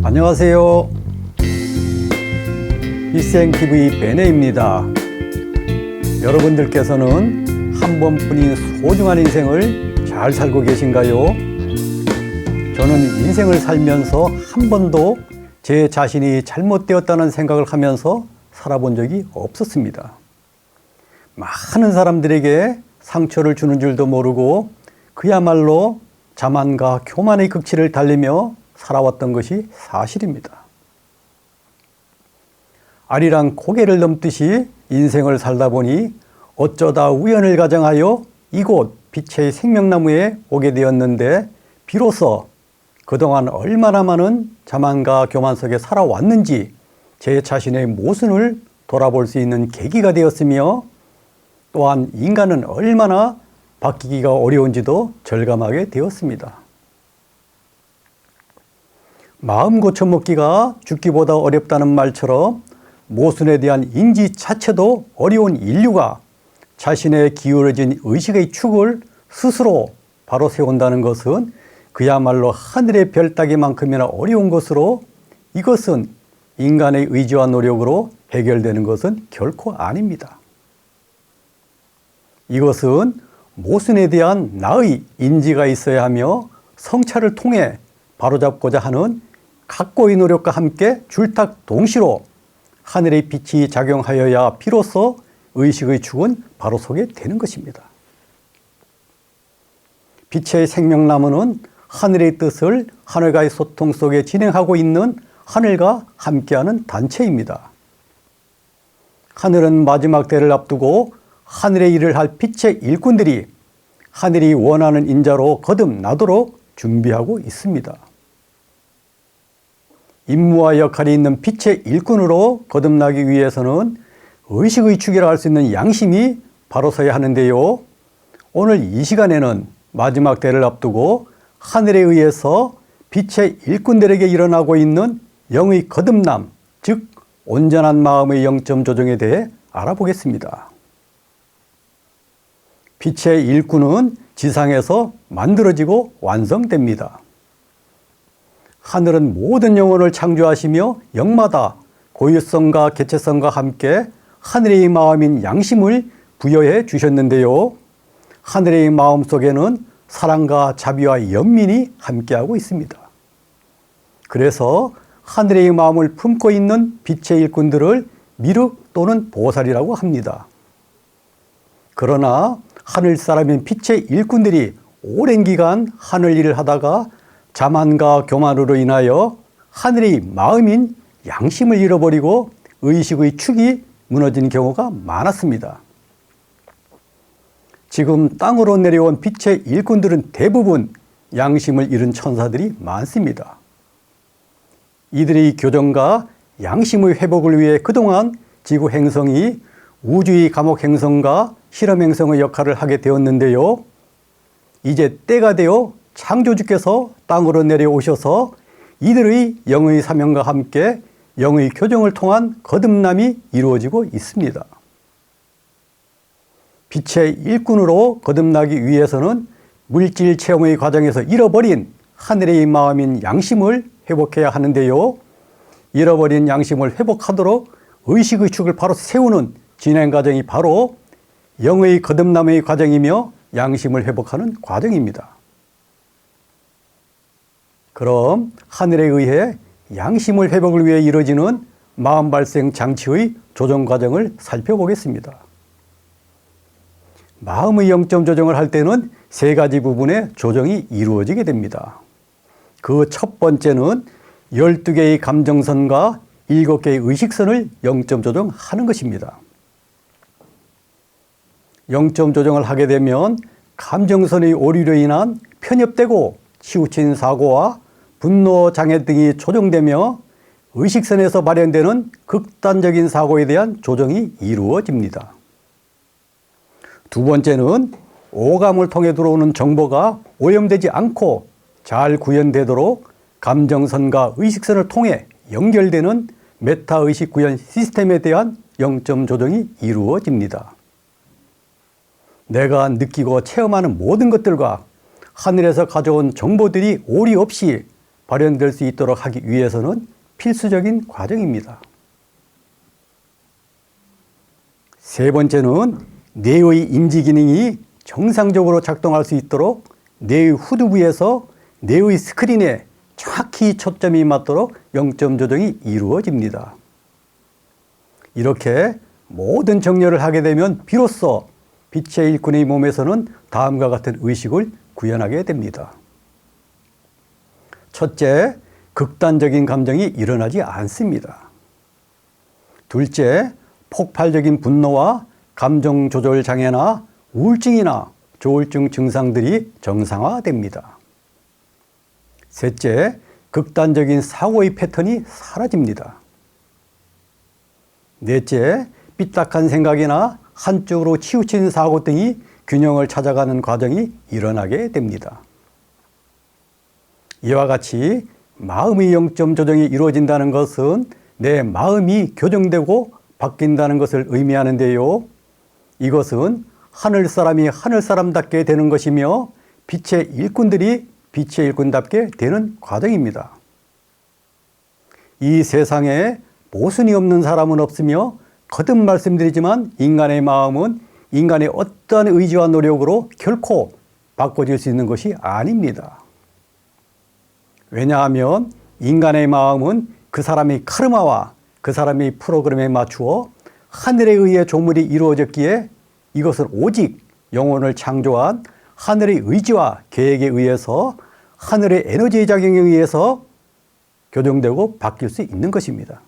안녕하세요. 일생TV 베네입니다. 여러분들께서는 한 번뿐인 소중한 인생을 잘 살고 계신가요? 저는 인생을 살면서 한 번도 제 자신이 잘못되었다는 생각을 하면서 살아본 적이 없었습니다. 많은 사람들에게 상처를 주는 줄도 모르고 그야말로 자만과 교만의 극치를 달리며 살아왔던 것이 사실입니다. 아리랑 고개를 넘듯이 인생을 살다 보니 어쩌다 우연을 가정하여 이곳 빛의 생명나무에 오게 되었는데 비로소 그동안 얼마나 많은 자만과 교만 속에 살아왔는지 제 자신의 모순을 돌아볼 수 있는 계기가 되었으며 또한 인간은 얼마나 바뀌기가 어려운지도 절감하게 되었습니다. 마음 고쳐먹기가 죽기보다 어렵다는 말처럼 모순에 대한 인지 자체도 어려운 인류가 자신의 기울어진 의식의 축을 스스로 바로 세운다는 것은 그야말로 하늘의 별 따기만큼이나 어려운 것으로 이것은 인간의 의지와 노력으로 해결되는 것은 결코 아닙니다. 이것은 모순에 대한 나의 인지가 있어야 하며 성찰을 통해 바로잡고자 하는 각고의 노력과 함께 줄탁동시로 하늘의 빛이 작용하여야 비로소 의식의 축은 바로 서게 되는 것입니다. 빛의 생명나무는 하늘의 뜻을 하늘과의 소통 속에 진행하고 있는 하늘과 함께하는 단체입니다. 하늘은 마지막 때를 앞두고 하늘의 일을 할 빛의 일꾼들이 하늘이 원하는 인자로 거듭나도록 준비하고 있습니다. 임무와 역할이 있는 빛의 일꾼으로 거듭나기 위해서는 의식의 축이라 할 수 있는 양심이 바로 서야 하는데요. 오늘 이 시간에는 마지막 때를 앞두고 하늘에 의해서 빛의 일꾼들에게 일어나고 있는 영의 거듭남, 즉 온전한 마음의 영점 조정에 대해 알아보겠습니다. 빛의 일꾼은 지상에서 만들어지고 완성됩니다. 하늘은 모든 영혼을 창조하시며 영마다 고유성과 개체성과 함께 하늘의 마음인 양심을 부여해 주셨는데요. 하늘의 마음 속에는 사랑과 자비와 연민이 함께하고 있습니다. 그래서 하늘의 마음을 품고 있는 빛의 일꾼들을 미륵 또는 보살이라고 합니다. 그러나 하늘 사람인 빛의 일꾼들이 오랜 기간 하늘 일을 하다가 자만과 교만으로 인하여 하늘의 마음인 양심을 잃어버리고 의식의 축이 무너진 경우가 많았습니다. 지금 땅으로 내려온 빛의 일꾼들은 대부분 양심을 잃은 천사들이 많습니다. 이들의 교정과 양심의 회복을 위해 그동안 지구 행성이 우주의 감옥 행성과 실험 행성의 역할을 하게 되었는데요. 이제 때가 되어 창조주께서 땅으로 내려오셔서 이들의 영의 사명과 함께 영의 교정을 통한 거듭남이 이루어지고 있습니다. 빛의 일꾼으로 거듭나기 위해서는 물질 체험의 과정에서 잃어버린 하늘의 마음인 양심을 회복해야 하는데요. 잃어버린 양심을 회복하도록 의식의 축을 바로 세우는 진행 과정이 바로 영의 거듭남의 과정이며 양심을 회복하는 과정입니다. 그럼 하늘에 의해 양심을 회복을 위해 이루어지는 마음 발생 장치의 조정 과정을 살펴보겠습니다. 마음의 영점 조정을 할 때는 세 가지 부분의 조정이 이루어지게 됩니다. 그 첫 번째는 12개의 감정선과 7개의 의식선을 영점 조정하는 것입니다. 영점 조정을 하게 되면 감정선의 오류로 인한 편협되고 치우친 사고와 분노 장애 등이 조정되며 의식선에서 발현되는 극단적인 사고에 대한 조정이 이루어집니다. 두 번째는 오감을 통해 들어오는 정보가 오염되지 않고 잘 구현되도록 감정선과 의식선을 통해 연결되는 메타의식 구현 시스템에 대한 영점 조정이 이루어집니다. 내가 느끼고 체험하는 모든 것들과 하늘에서 가져온 정보들이 오리 없이 발현될 수 있도록 하기 위해서는 필수적인 과정입니다. 세 번째는 뇌의 인지 기능이 정상적으로 작동할 수 있도록 뇌의 후두부에서 뇌의 스크린에 정확히 초점이 맞도록 영점 조정이 이루어집니다. 이렇게 모든 정렬을 하게 되면 비로소 빛의 일꾼의 몸에서는 다음과 같은 의식을 구현하게 됩니다. 첫째, 극단적인 감정이 일어나지 않습니다. 둘째, 폭발적인 분노와 감정 조절 장애나 우울증이나 조울증 증상들이 정상화됩니다. 셋째, 극단적인 사고의 패턴이 사라집니다. 넷째, 삐딱한 생각이나 한쪽으로 치우친 사고 등이 균형을 찾아가는 과정이 일어나게 됩니다. 이와 같이 마음의 영점 조정이 이루어진다는 것은 내 마음이 교정되고 바뀐다는 것을 의미하는데요. 이것은 하늘사람이 하늘사람답게 되는 것이며 빛의 일꾼들이 빛의 일꾼답게 되는 과정입니다. 이 세상에 모순이 없는 사람은 없으며 거듭 말씀드리지만 인간의 마음은 인간의 어떠한 의지와 노력으로 결코 바꿔질 수 있는 것이 아닙니다. 왜냐하면 인간의 마음은 그 사람의 카르마와 그 사람의 프로그램에 맞추어 하늘에 의해 조물이 이루어졌기에 이것은 오직 영혼을 창조한 하늘의 의지와 계획에 의해서 하늘의 에너지의 작용에 의해서 교정되고 바뀔 수 있는 것입니다.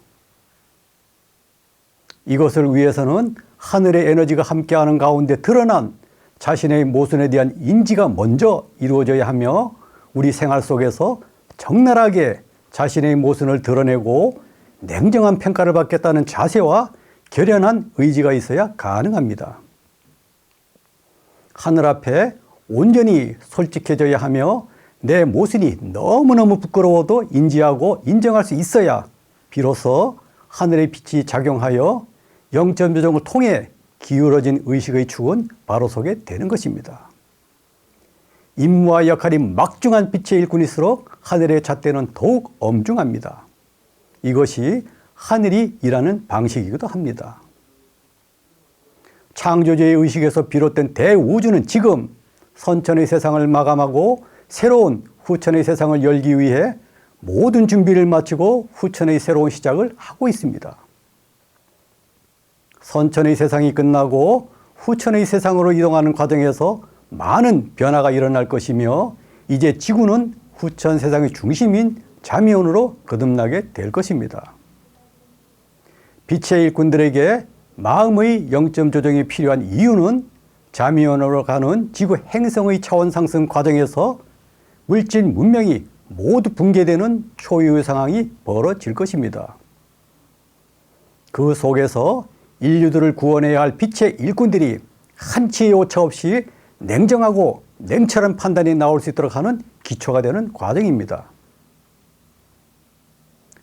이것을 위해서는 하늘의 에너지가 함께하는 가운데 드러난 자신의 모순에 대한 인지가 먼저 이루어져야 하며 우리 생활 속에서 적나라하게 자신의 모순을 드러내고 냉정한 평가를 받겠다는 자세와 결연한 의지가 있어야 가능합니다. 하늘 앞에 온전히 솔직해져야 하며 내 모순이 너무너무 부끄러워도 인지하고 인정할 수 있어야 비로소 하늘의 빛이 작용하여 영점 조정을 통해 기울어진 의식의 축은 바로 서게 되는 것입니다. 임무와 역할이 막중한 빛의 일꾼일수록 하늘의 잣대는 더욱 엄중합니다. 이것이 하늘이 일하는 방식이기도 합니다. 창조주의 의식에서 비롯된 대우주는 지금 선천의 세상을 마감하고 새로운 후천의 세상을 열기 위해 모든 준비를 마치고 후천의 새로운 시작을 하고 있습니다. 선천의 세상이 끝나고 후천의 세상으로 이동하는 과정에서 많은 변화가 일어날 것이며 이제 지구는 후천 세상의 중심인 자미원으로 거듭나게 될 것입니다. 빛의 일꾼들에게 마음의 영점 조정이 필요한 이유는 자미원으로 가는 지구 행성의 차원 상승 과정에서 물질 문명이 모두 붕괴되는 초유의 상황이 벌어질 것입니다. 그 속에서 인류들을 구원해야 할 빛의 일꾼들이 한치의 오차 없이 냉정하고 냉철한 판단이 나올 수 있도록 하는 기초가 되는 과정입니다.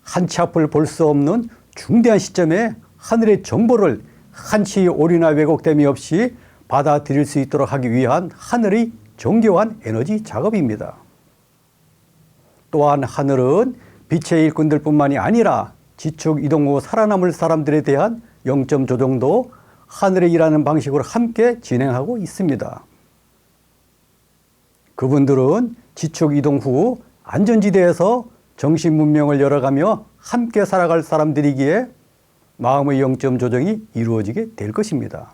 한치 앞을 볼 수 없는 중대한 시점에 하늘의 정보를 한치 오류나 왜곡됨이 없이 받아들일 수 있도록 하기 위한 하늘의 정교한 에너지 작업입니다. 또한 하늘은 빛의 일꾼들뿐만이 아니라 지축 이동 후 살아남을 사람들에 대한 영점 조정도 하늘의 일하는 방식으로 함께 진행하고 있습니다. 그분들은 지축 이동 후 안전지대에서 정신 문명을 열어가며 함께 살아갈 사람들이기에 마음의 영점 조정이 이루어지게 될 것입니다.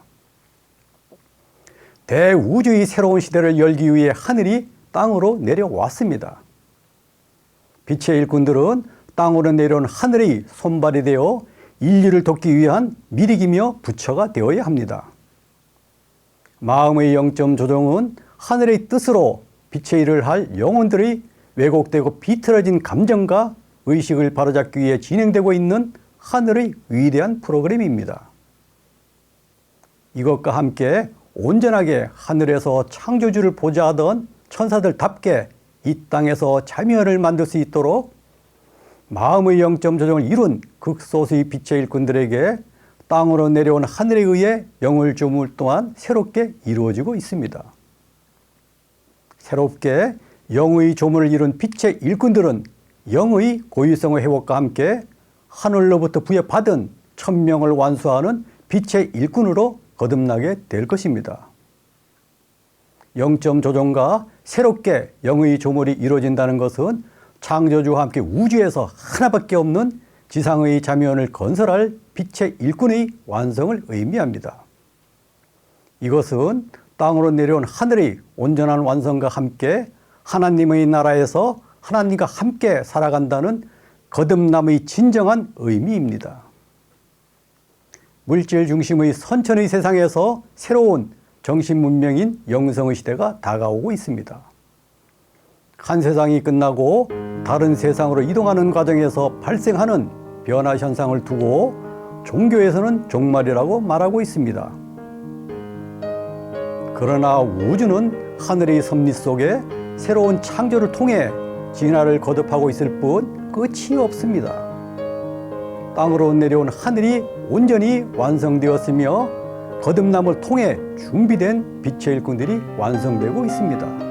대우주의 새로운 시대를 열기 위해 하늘이 땅으로 내려왔습니다. 빛의 일꾼들은 땅으로 내려온 하늘의 손발이 되어 인류를 돕기 위한 미리기며 부처가 되어야 합니다. 마음의 영점 조정은 하늘의 뜻으로 빛의 일을 할 영혼들의 왜곡되고 비틀어진 감정과 의식을 바로잡기 위해 진행되고 있는 하늘의 위대한 프로그램입니다. 이것과 함께 온전하게 하늘에서 창조주를 보좌하던 천사들답게 이 땅에서 자미원을 만들 수 있도록 마음의 영점 조정을 이룬 극소수의 빛의 일꾼들에게 땅으로 내려온 하늘에 의해 영을 주물 또한 새롭게 이루어지고 있습니다. 새롭게 영의 조물을 이룬 빛의 일꾼들은 영의 고유성의 회복과 함께 하늘로부터 부여받은 천명을 완수하는 빛의 일꾼으로 거듭나게 될 것입니다. 영점 조정과 새롭게 영의 조물이 이루어진다는 것은 창조주와 함께 우주에서 하나밖에 없는 지상의 자면을 건설할 빛의 일꾼의 완성을 의미합니다. 이것은 땅으로 내려온 하늘의 온전한 완성과 함께 하나님의 나라에서 하나님과 함께 살아간다는 거듭남의 진정한 의미입니다. 물질 중심의 선천의 세상에서 새로운 정신 문명인 영성의 시대가 다가오고 있습니다. 한 세상이 끝나고 다른 세상으로 이동하는 과정에서 발생하는 변화 현상을 두고 종교에서는 종말이라고 말하고 있습니다. 그러나 우주는 하늘의 섭리 속에 새로운 창조를 통해 진화를 거듭하고 있을 뿐 끝이 없습니다. 땅으로 내려온 하늘이 온전히 완성되었으며 거듭남을 통해 준비된 빛의 일꾼들이 완성되고 있습니다.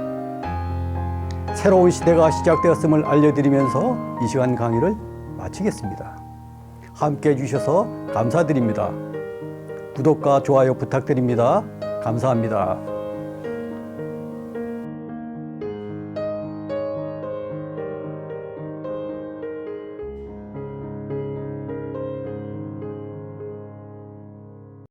새로운 시대가 시작되었음을 알려드리면서 이 시간 강의를 마치겠습니다. 함께해 주셔서 감사드립니다. 구독과 좋아요 부탁드립니다. 감사합니다.